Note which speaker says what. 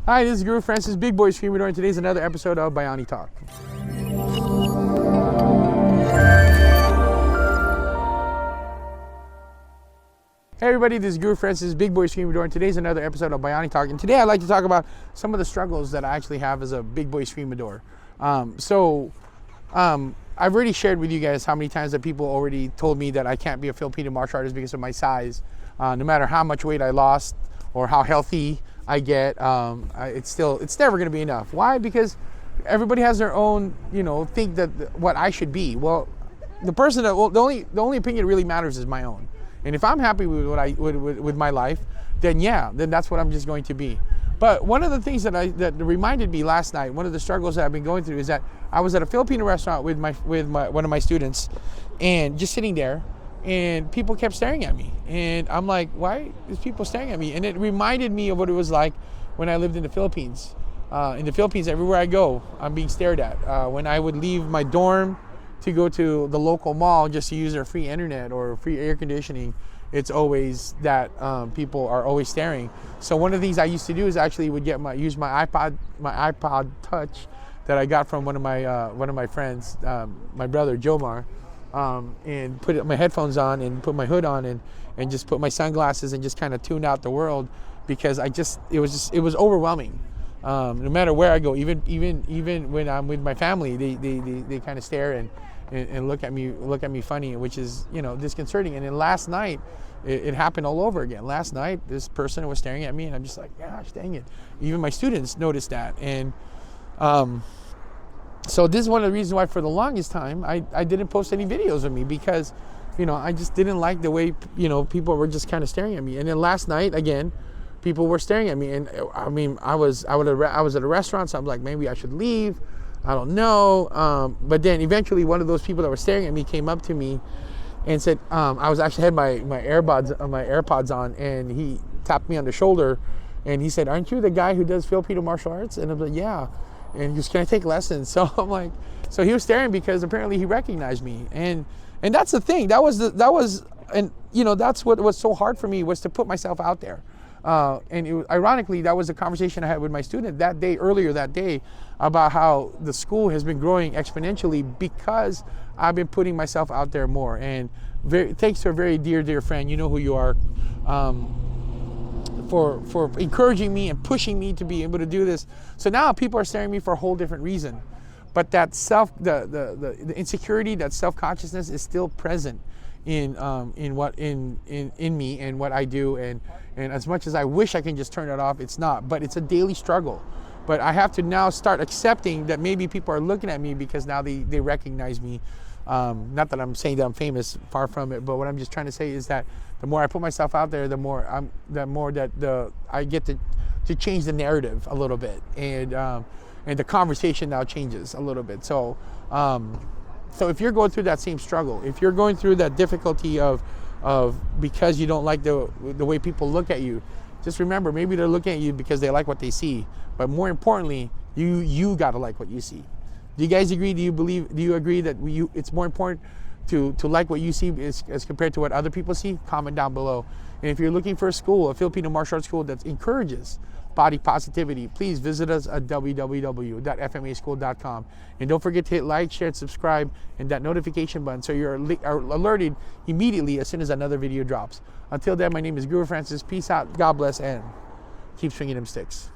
Speaker 1: Hi, this is Guru Francis, Big Boy Screamador, and today's another episode of Bayani Talk. Hey everybody, this is Guru Francis, Big Boy Screamador, and today's another episode of Bayani Talk. And today I'd like to talk about some of the struggles that I actually have as a Big Boy Screamador. I've already shared with you guys how many times that people already told me that I can't be a Filipino martial artist because of my size. No matter how much weight I lost or how healthy I get, it's never going to be enough. Why? Because everybody has their own, think that what I should be. Well, the only opinion that really matters is my own. And if I'm happy with what with my life, then that's what I'm just going to be. But one of the things that reminded me last night, one of the struggles that I've been going through, is that I was at a Filipino restaurant with one of my students, and just sitting there, and people kept staring at me, and I'm like, why is people staring at me? And it reminded me of what it was like when I lived in the Philippines. In the Philippines, everywhere I go, I'm being stared at. When I would leave my dorm to go to the local mall just to use their free internet or free air conditioning, it's always that people are always staring. So one of the things I used to do is actually would use my iPod Touch that I got from one of my friends, my brother Jomar, and put my headphones on and put my hood on and just put my sunglasses and just kind of tune out the world, because it was overwhelming. No matter where I go, even when I'm with my family, they kind of stare and look at me funny, which is disconcerting. And then last night it happened all over again. Last night this person was staring at me, and I'm just like, gosh dang it. Even my students noticed that. And so this is one of the reasons why for the longest time I didn't post any videos of me, because I just didn't like the way people were just kind of staring at me. And then last night again, people were staring at me, and I mean I was at a restaurant, so I'm like, maybe I should leave. I don't know. But then eventually one of those people that were staring at me came up to me and said, I had my AirPods on, and he tapped me on the shoulder, and he said, "Aren't you the guy who does Filipino martial arts?" And I'm like, "Yeah." And he goes, "Can I take lessons?" So I'm like, so he was staring because apparently he recognized me, and that's the thing. That's what was so hard for me, was to put myself out there. Ironically, that was a conversation I had with my student earlier that day, about how the school has been growing exponentially because I've been putting myself out there more. And thanks to a very dear friend, you know who you are, for encouraging me and pushing me to be able to do this. So now people are staring at me for a whole different reason. But that the insecurity, that self-consciousness is still present in me and what I do, and as much as I wish I can just turn it off, it's not. But it's a daily struggle. But I have to now start accepting that maybe people are looking at me because now they recognize me. Not that I'm saying that I'm famous, far from it, but what I'm just trying to say is that the more I put myself out there, the more I get to change the narrative a little bit, and the conversation now changes a little bit. So if you're going through that same struggle, if you're going through that difficulty of because you don't like the way people look at you, just remember, maybe they're looking at you because they like what they see, but more importantly, you gotta like what you see. Do you guys agree? Do you agree that it's more important to like what you see as compared to what other people see? Comment down below. And if you're looking for a Filipino martial arts school that encourages body positivity, please visit us at www.fmaschool.com. And don't forget to hit like, share, and subscribe, and that notification button so you're alerted immediately as soon as another video drops. Until then, my name is Guru Francis. Peace out, God bless, and keep swinging them sticks.